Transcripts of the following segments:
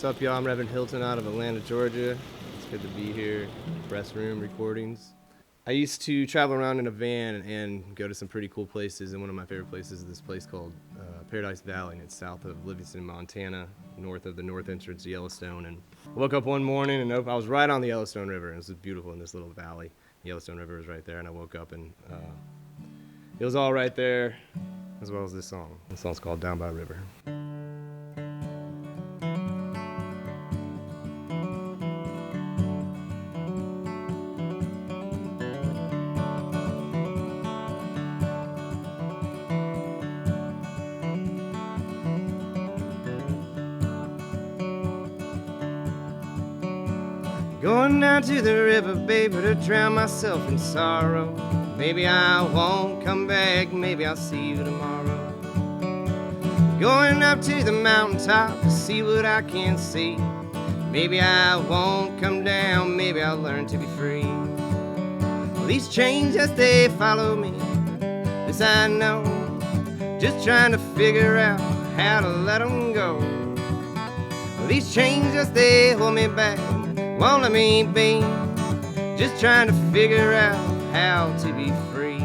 up, y'all? I'm Reverend Hylton out of Atlanta, Georgia. It's good to be here. Breast Room Recordings. I used to travel around in a van and go to some pretty cool places, and one of my favorite places is this place called Paradise Valley, and it's south of Livingston, Montana, north of the north entrance to Yellowstone. And I woke up one morning and I was right on the Yellowstone River, and it was beautiful in this little valley. The Yellowstone River was right there, and I woke up and it was all right there, as well as this song. This song's called Down by River. Going down to the river, baby, to drown myself in sorrow. Maybe I won't come back, maybe I'll see you tomorrow. Going up to the mountaintop to see what I can see. Maybe I won't come down, maybe I'll learn to be free. Well, these chains, yes, they follow me, this I know. Just trying to figure out how to let them go. Well, these chains, yes, they hold me back, won't let me be. Just trying to figure out how to be free.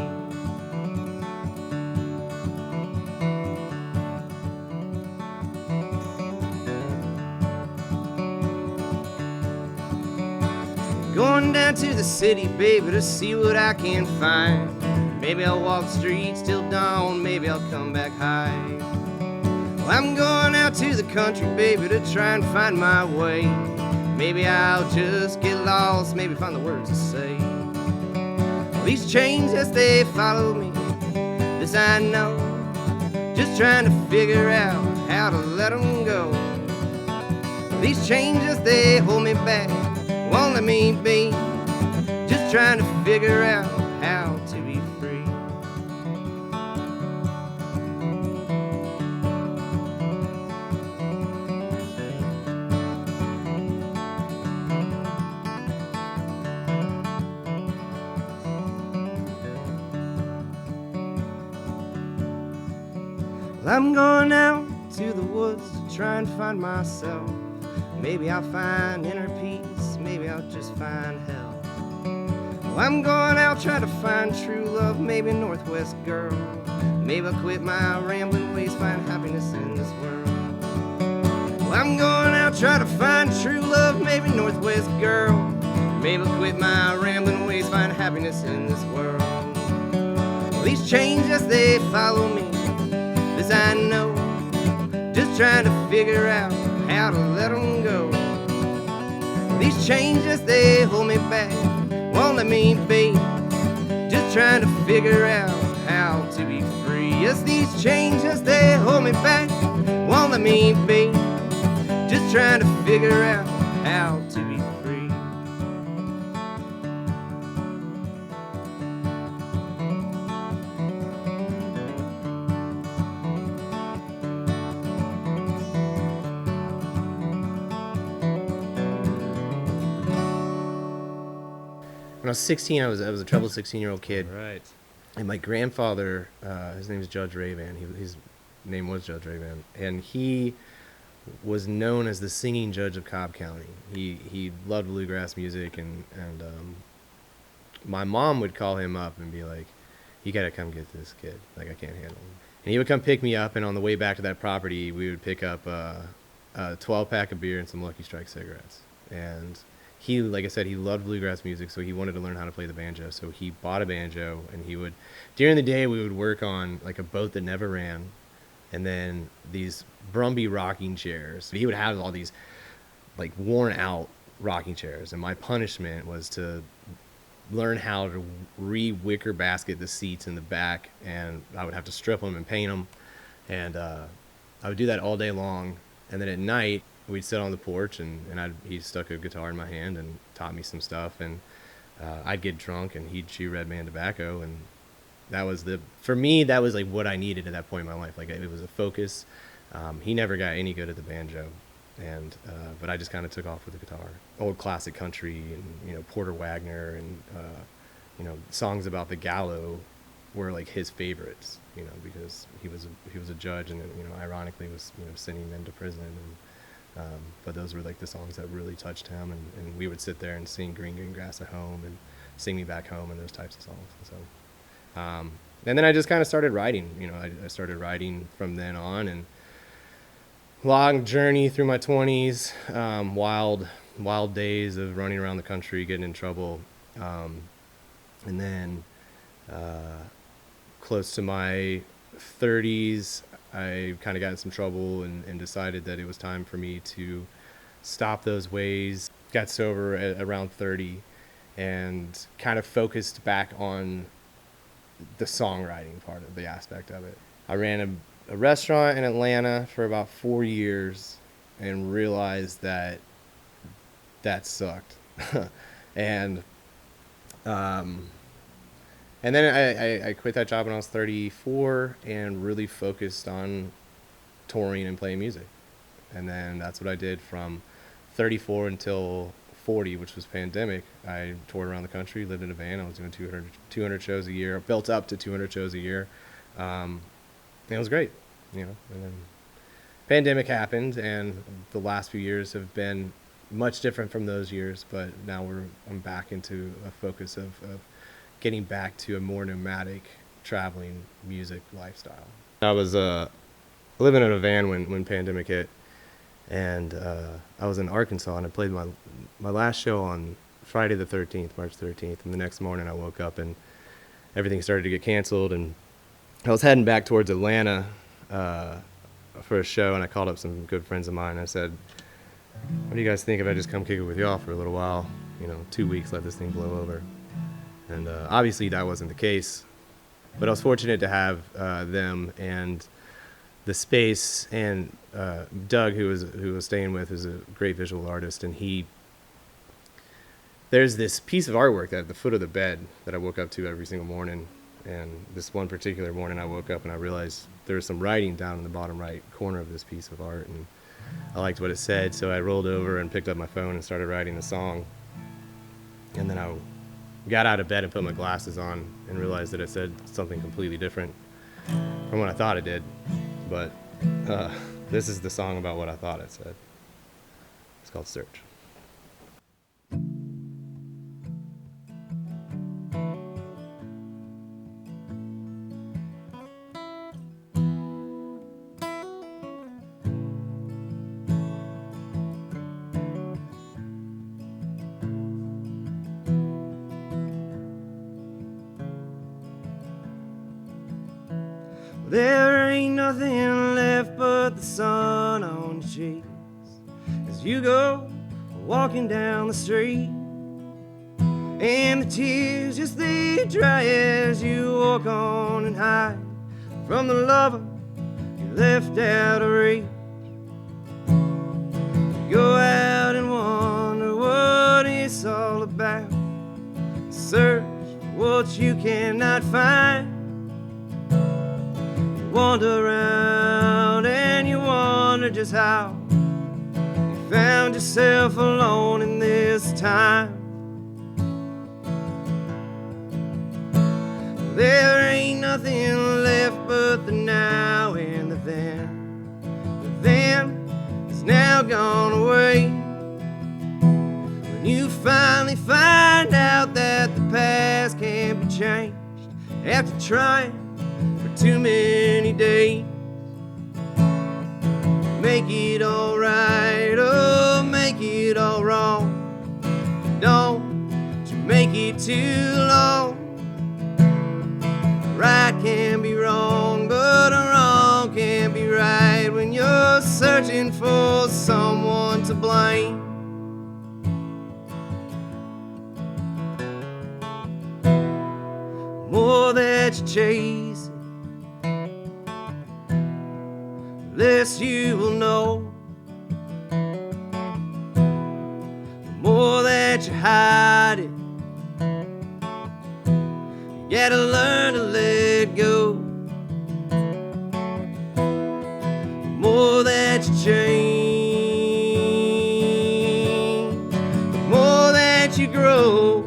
Going down to the city, baby, to see what I can find. Maybe I'll walk the streets till dawn, maybe I'll come back high. Well, I'm going out to the country, baby, to try and find my way. Maybe I'll just get lost, maybe find the words to say. Well, these chains, yes, they follow me, this I know. Just trying to figure out how to let them go. Well, these chains, yes, they hold me back, won't let me be. Just trying to figure out how to be free. Well, I'm going out to the woods to try and find myself. Maybe I'll find inner peace, maybe I'll just find hell. Well, I'm going out try to find true love, maybe a Northwest girl. Maybe I'll quit my rambling ways, find happiness in this world. Well, I'm going out try to find true love, maybe Northwest girl. Maybe I'll quit my rambling ways, find happiness in this world. Well, these chains, yes, they follow me, this I know. Just trying to figure out how to let them go. These chains, yes, they hold me back, won't let me be. Just trying to figure out how to be free. Yes, these chains, yes, they hold me back, won't let me be. Just trying to figure out how to be free. When I was 16, I was a troubled 16-year-old kid. Right. And my grandfather, his name is Judge Rayvan. His name was Judge Rayvan, and he was known as the singing judge of Cobb County. He loved bluegrass music, and my mom would call him up and be like, "You gotta come get this kid. Like, I can't handle him." And he would come pick me up, and on the way back to that property, we would pick up a 12-pack of beer and some Lucky Strike cigarettes. And he, like I said, he loved bluegrass music, so he wanted to learn how to play the banjo. So he bought a banjo, and he would, during the day, we would work on like a boat that never ran, and then these Brumby rocking chairs. He would have all these like worn out rocking chairs, and my punishment was to learn how to re-wicker basket the seats in the back, and I would have to strip them and paint them, and I would do that all day long. And then at night, we'd sit on the porch, and he stuck a guitar in my hand and taught me some stuff, and I'd get drunk, and he'd chew Red Man tobacco, and that was for me, that was like what I needed at that point in my life. Like, it was a focus. He never got any good at the banjo, and but I just kind of took off with the guitar. Old classic country, and Porter Wagner, and songs about the gallows were like his favorites, because he was a judge, and ironically was sending men to prison, and But those were like the songs that really touched him, and we would sit there and sing Green Green Grass at Home and Sing Me Back Home and those types of songs. And so, and then I just kind of started writing. I started writing from then on, and long journey through my 20s, wild days of running around the country, getting in trouble, and then close to my 30s, I kind of got in some trouble and decided that it was time for me to stop those ways. Got sober at around 30 and kind of focused back on the songwriting part of the aspect of it. I ran a restaurant in Atlanta for about 4 years and realized that sucked. and And then I quit that job when I was 34 and really focused on touring and playing music. And then that's what I did from 34 until 40, which was pandemic. I toured around the country, lived in a van. I was doing 200 shows a year, built up to 200 shows a year. And it was great, And then pandemic happened, and the last few years have been much different from those years. But now I'm back into a focus of getting back to a more nomadic traveling music lifestyle. I was living in a van when pandemic hit, and I was in Arkansas, and I played my last show on Friday the 13th, March 13th, and the next morning I woke up and everything started to get canceled, and I was heading back towards Atlanta for a show, and I called up some good friends of mine, and I said, what do you guys think if I just come kick it with y'all for a little while, 2 weeks, let this thing blow over? And obviously that wasn't the case, but I was fortunate to have them and the space, and Doug, who was staying with, is a great visual artist, and there's this piece of artwork at the foot of the bed that I woke up to every single morning. And this one particular morning I woke up and I realized there was some writing down in the bottom right corner of this piece of art, and I liked what it said, so I rolled over and picked up my phone and started writing a song. And then I got out of bed and put my glasses on and realized that it said something completely different from what I thought it did. But this is the song about what I thought it said. It's called Search. There ain't nothing left but the sun on your cheeks as you go walking down the street, and the tears just they dry as you walk on and hide from the lover you left out of reach. You go out and wonder what it's all about, search for what you cannot find. Wander around and you wonder just how you found yourself alone in this time. There ain't nothing left but the now and the then. The then is now gone away. When you finally find out that the past can't be changed after trying too many days, make it all right or make it all wrong. Don't you make it too long. Right can be wrong, but wrong can be right when you're searching for someone to blame. More that you chase, less you will know. The more that you hide it, you gotta learn to let go. The more that you change, the more that you grow.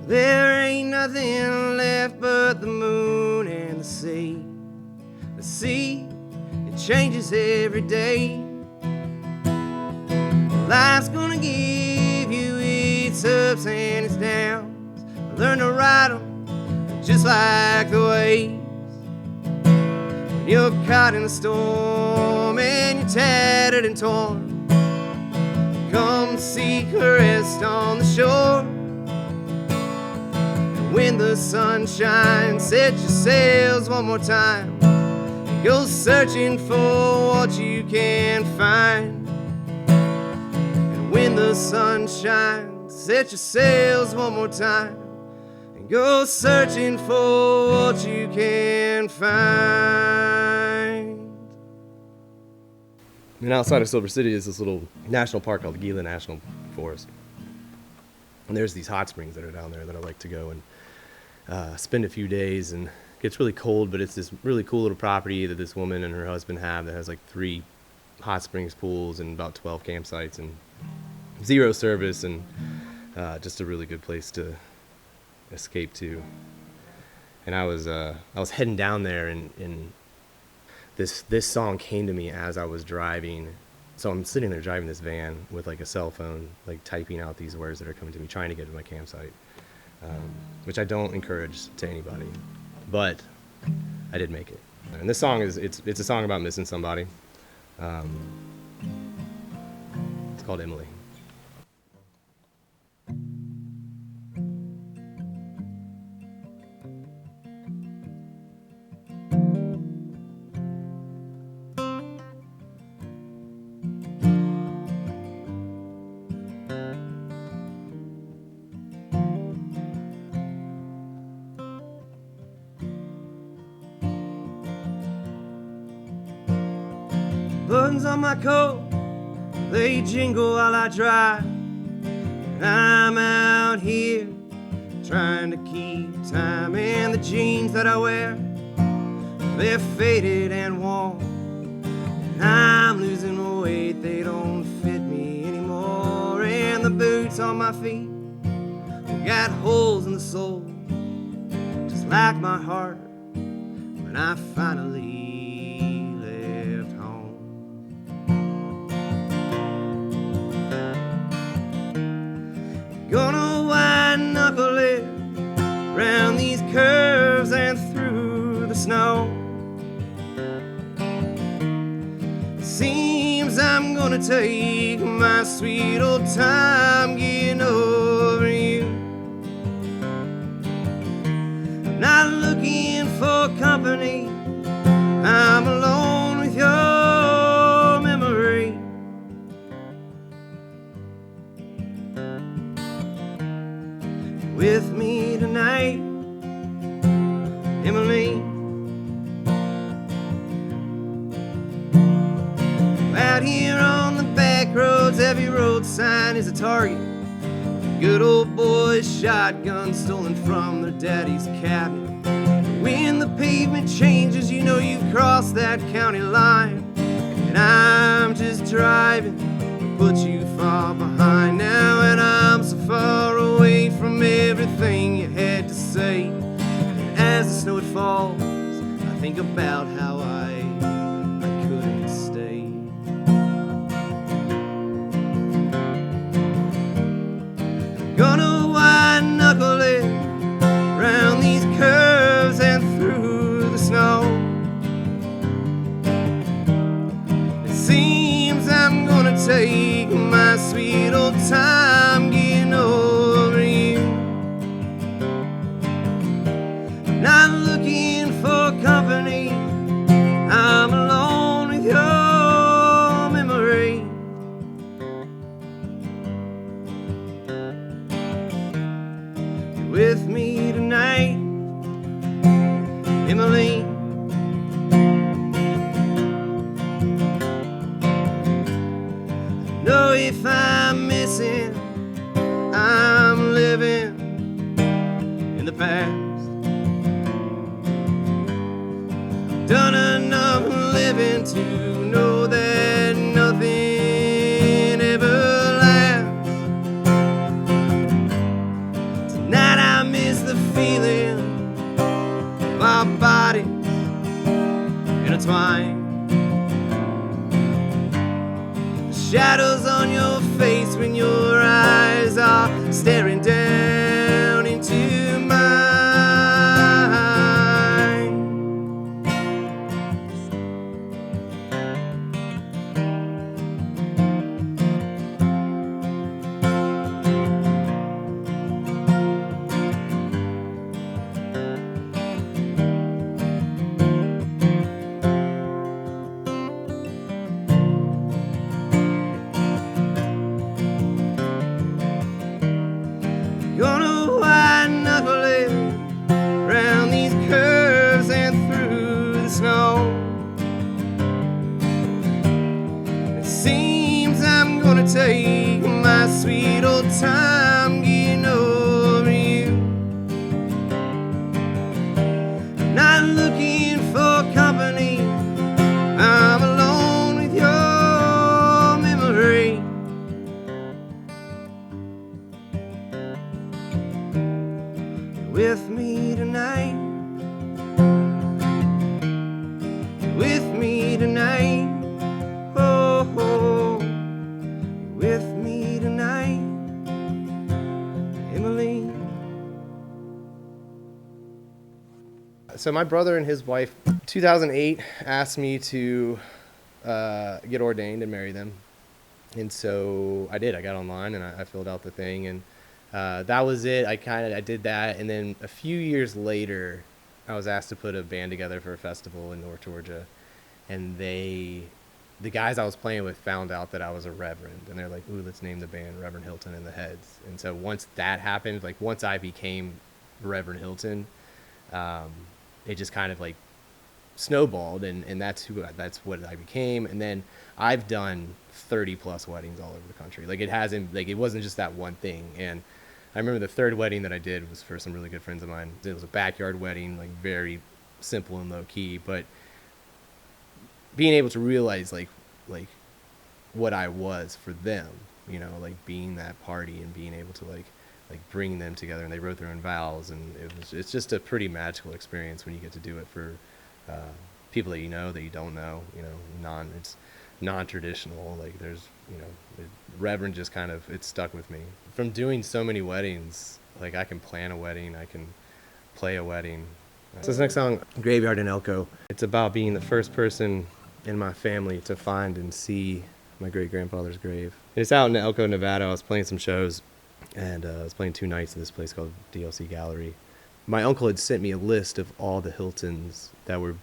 There ain't nothing left but the moon and the sea. The sea, it changes every day. Life's gonna give you its ups and its downs. Learn to ride them just like the waves. When you're caught in a storm and you're tattered and torn, come seek a rest on the shore. And when the sun shines, set your sails one more time. Go searching for what you can find. And when the sun shines, set your sails one more time. And go searching for what you can find. And outside of Silver City is this little national park called the Gila National Forest. And there's these hot springs that are down there that I like to go and spend a few days. And it gets really cold, but it's this really cool little property that this woman and her husband have that has like 3 hot springs pools and about 12 campsites and 0 service, and just a really good place to escape to. And I was heading down there, and this song came to me as I was driving. So I'm sitting there driving this van with like a cell phone, like typing out these words that are coming to me, trying to get to my campsite, which I don't encourage to anybody, but I did make it. And this song it's a song about missing somebody. It's called Emily. Buttons on my coat, they jingle while I drive. And I'm out here trying to keep time. And the jeans that I wear, they're faded and worn. And I'm losing weight, they don't fit me anymore. And the boots on my feet got holes in the sole, just like my heart when I finally gonna white knuckle it round these curves and through the snow. It seems I'm gonna take my sweet old time getting over you. I'm not looking for company, I'm alone with your memory. With me tonight, Emily. Out here on the back roads, every road sign is a target. Good old boys' shotguns stolen from their daddy's cabin. When the pavement changes, you know you've crossed that county line. And I'm just driving to put you far behind now. And I'm so far away from everything you had to say. And as the snow falls, I think about how I couldn't stay. I'm gonna white knuckle it round these curves and through the snow. It seems I'm gonna take my sweet old time getting over you. I'm not looking for company, I'm alone with your memory. You're with me tonight, Emily. Know if I'm missing, I'm living in the past. Done enough living to know that nothing ever lasts. Tonight I'm staring down into mine. Gonna white knuckle it round these curves and through the snow. It seems I'm gonna take my sweet old time getting over you. Not looking for company, I'm alone with your memory. With me tonight, with me tonight, oh, oh, with me tonight, Emily. So my brother and his wife, 2008, asked me to get ordained and marry them. And so I did. I got online and I filled out the thing, and that was it. I did that, and then a few years later, I was asked to put a band together for a festival in North Georgia, and the guys I was playing with found out that I was a reverend, and they're like, "Ooh, let's name the band Reverend Hylton and the Heads." And so once that happened, like once I became Reverend Hylton, it just kind of like snowballed, and that's what I became. And then I've done 30 plus weddings all over the country. Like it wasn't just that one thing. And I remember the third wedding that I did was for some really good friends of mine. It was a backyard wedding, like very simple and low key, but being able to realize like what I was for them, you know, like being that party and being able to like bring them together, and they wrote their own vows, and it's just a pretty magical experience when you get to do it for people that you know, that you don't know, you know, it's non-traditional. Like there's, you know, Reverend just kind of, it stuck with me. From doing so many weddings, like I can plan a wedding, I can play a wedding. So this next song, Graveyard in Elko, it's about being the first person in my family to find and see my great-grandfather's grave. And it's out in Elko, Nevada. I was playing some shows, and I was playing 2 nights at this place called DLC Gallery. My uncle had sent me a list of all the Hyltons that were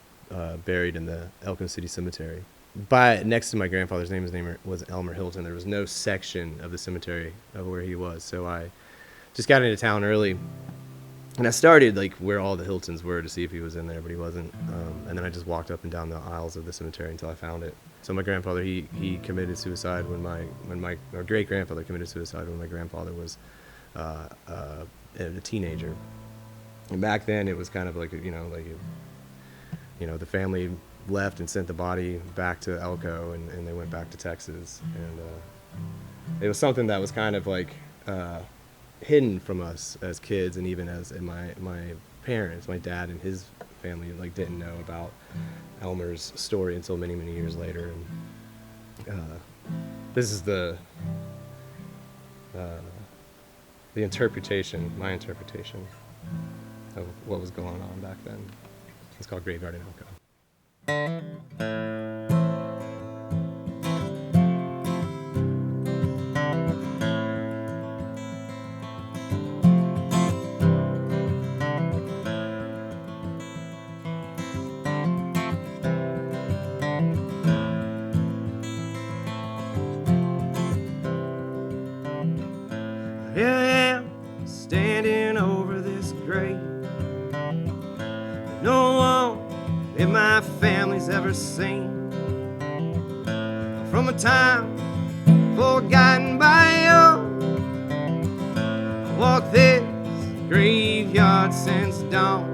buried in the Elko City Cemetery. Next to my grandfather's name, his name was Elmer Hylton. There was no section of the cemetery of where he was, so I just got into town early, and I started like where all the Hyltons were to see if he was in there, but he wasn't. And then I just walked up and down the aisles of the cemetery until I found it. So my grandfather, he committed suicide when my great grandfather committed suicide when my grandfather was a teenager. And back then it was kind of like the family left and sent the body back to Elko, and they went back to Texas, and it was something that was kind of like hidden from us as kids, and even as my parents, my dad and his family, like didn't know about Elmer's story until many years later. And this is the interpretation, my interpretation of what was going on back then. It's called Graveyard in Elko. Here I am, standing over this grave. No one in my family's ever seen. From a time forgotten by you, I walked this graveyard since dawn.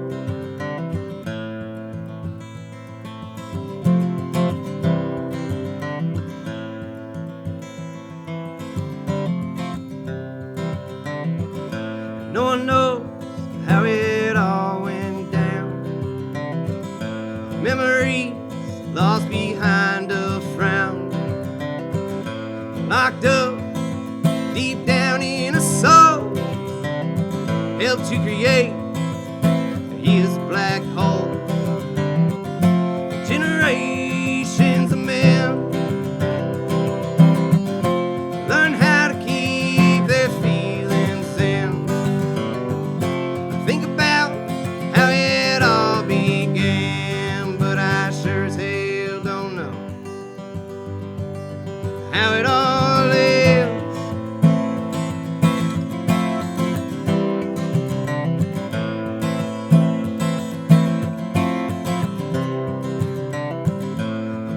No one knows how it all went down. Memories lost behind a frown, locked up deep down in a soul. helped to create his black hole. Generations of men learn how to keep their feelings in. Think about how it all began, but I sure as hell don't know how it all ends.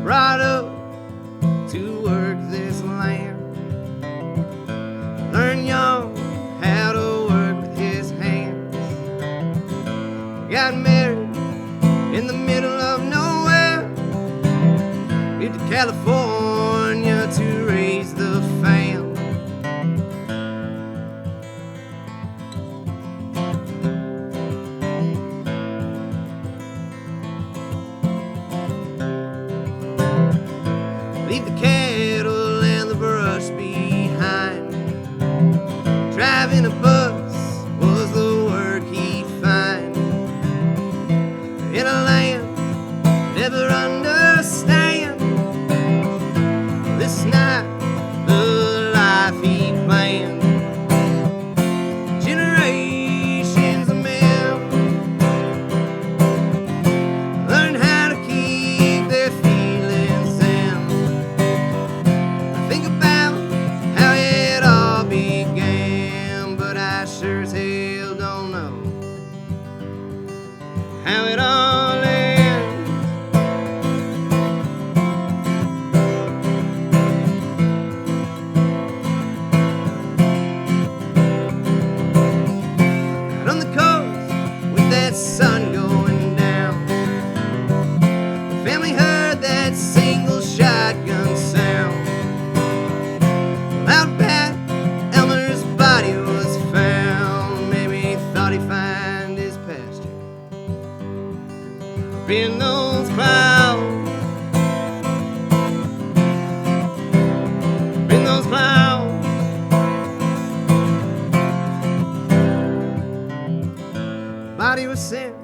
Brought up to work this land, learn young how to work with his hands. Got married in the middle of nowhere, moved to California to raise the fam. Leave the cattle and the brush behind. Driving a bus was the work he'd find. In a land never understand, this not the life he planned. Generations of men learn how to keep their feelings in. Think about how it all began, but I sure as hell don't know how it all ends. Out on the coast with that sun going down, the family heard that single shotgun sound. Out back, Elmer's body was found. Maybe he thought he'd find his pasture up in those clouds, up in those clouds. Body was sent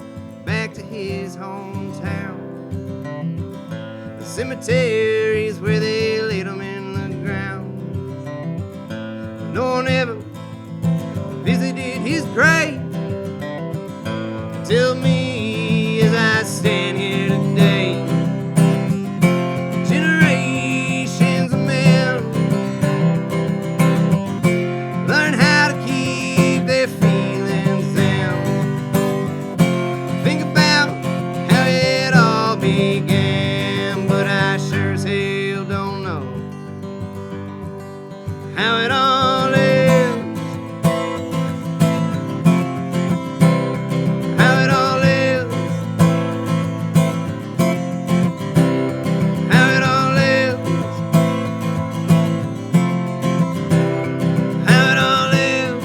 back to his hometown. The cemeteries where they laid him in the ground. No one ever visited his grave. Tell me as I stand here today, generations of men learn how to keep their feelings in. Think about how it all began, but I sure as hell don't know how it all ends. How it all ends. How it all ends. How it all ends.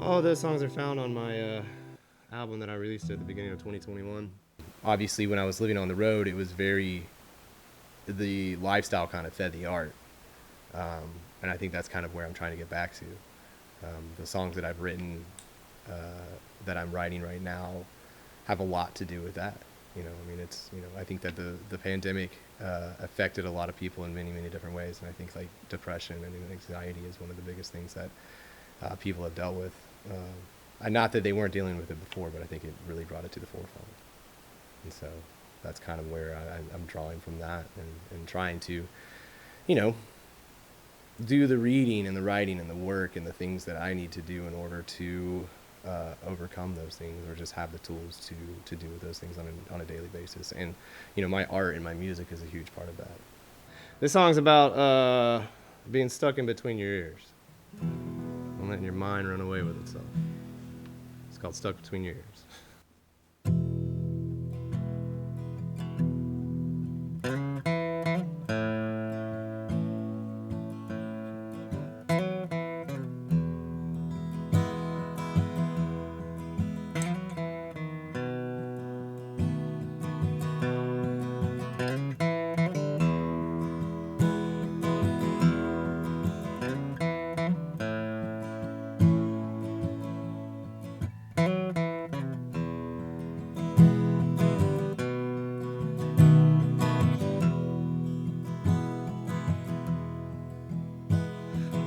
All of those songs are found on my album that I released at the beginning of 2021. Obviously, when I was living on the road, it was the lifestyle kind of fed the art. And I think that's kind of where I'm trying to get back to. The songs that I've written, that I'm writing right now, have a lot to do with that. I mean, I think that the pandemic affected a lot of people in many, many different ways. And I think like depression and anxiety is one of the biggest things that people have dealt with. Not that they weren't dealing with it before, but I think it really brought it to the forefront. And so that's kind of where I'm drawing from that and trying to, do the reading and the writing and the work and the things that I need to do in order to overcome those things, or just have the tools to do those things on a daily basis. And, my art and my music is a huge part of that. This song's about being stuck in between your ears and letting your mind run away with itself. It's called Stuck Between Your Ears.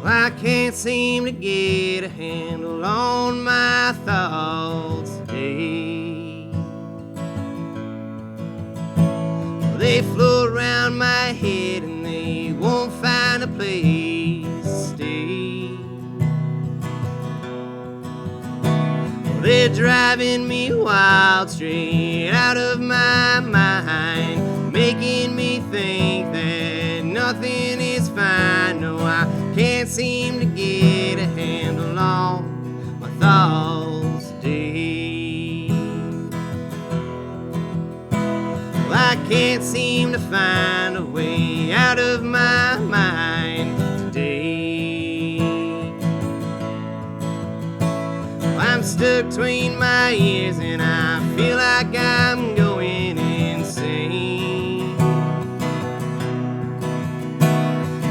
I can't seem to get a handle on my thoughts today. They float around my head and they won't find a place to stay. They're driving me wild, straight out of my mind, making me think that nothing is fine. No, I can't seem to get a handle on my thoughts today. Well, I can't seem to find a way out of my mind today. I'm stuck between my ears and I feel like I'm going insane.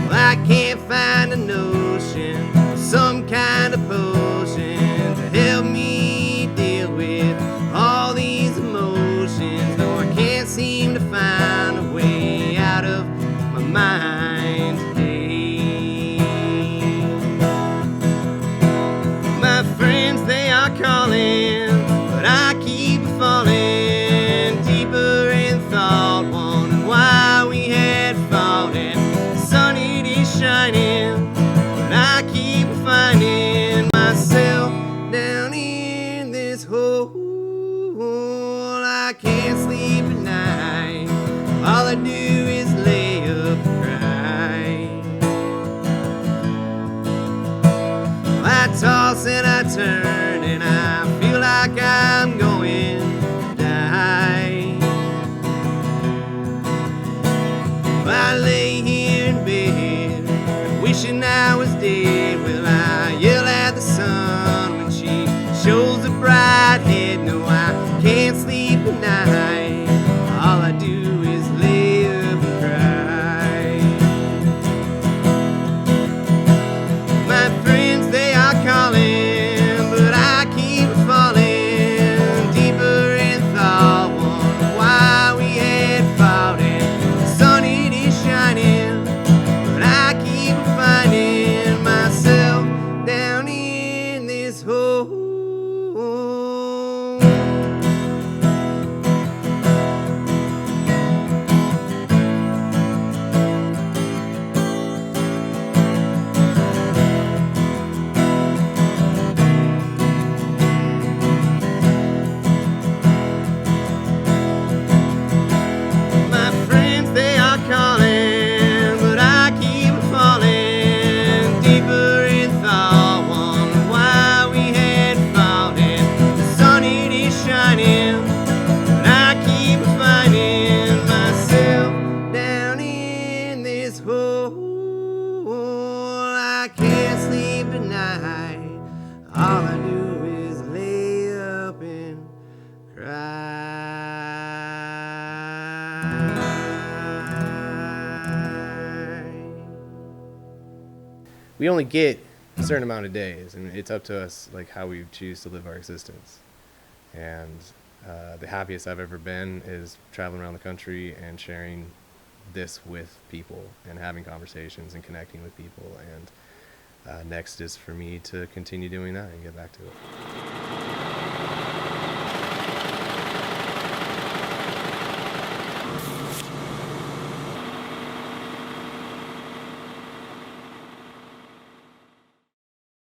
Well, I can't find a notion, some kind of potion to help me deal with all these emotions. No, I can't seem to find a way out of my mind today. My friends, they are calling, but I keep falling deeper in thought, wondering why we had fought. And the sun, it is shining, but I keep finding myself down in this hole. I can't sleep at night, all I do is lay up and cry. I toss and I turn and I feel like I'm going to die. I lay here in bed wishing I was dead. Will I yell at the sun when she shows a bright head? No, I can't sleep at night, all I do is lay up and cry. My friends, they are calling, but I keep falling deeper in thought, wondering why we had fought. And the sun, it is shining, but I keep finding myself down in this hole. My friends, they are calling, but I keep falling deeper in thought, wondering why we had fought. And the sun, it is shining, but I keep finding myself down in this hole. I can't sleep at night, all I do is lay up and cry. We only get a certain amount of days, and it's up to us, like, how we choose to live our existence. And the happiest I've ever been is traveling around the country and sharing this with people and having conversations and connecting with people. And next is for me to continue doing that and get back to it.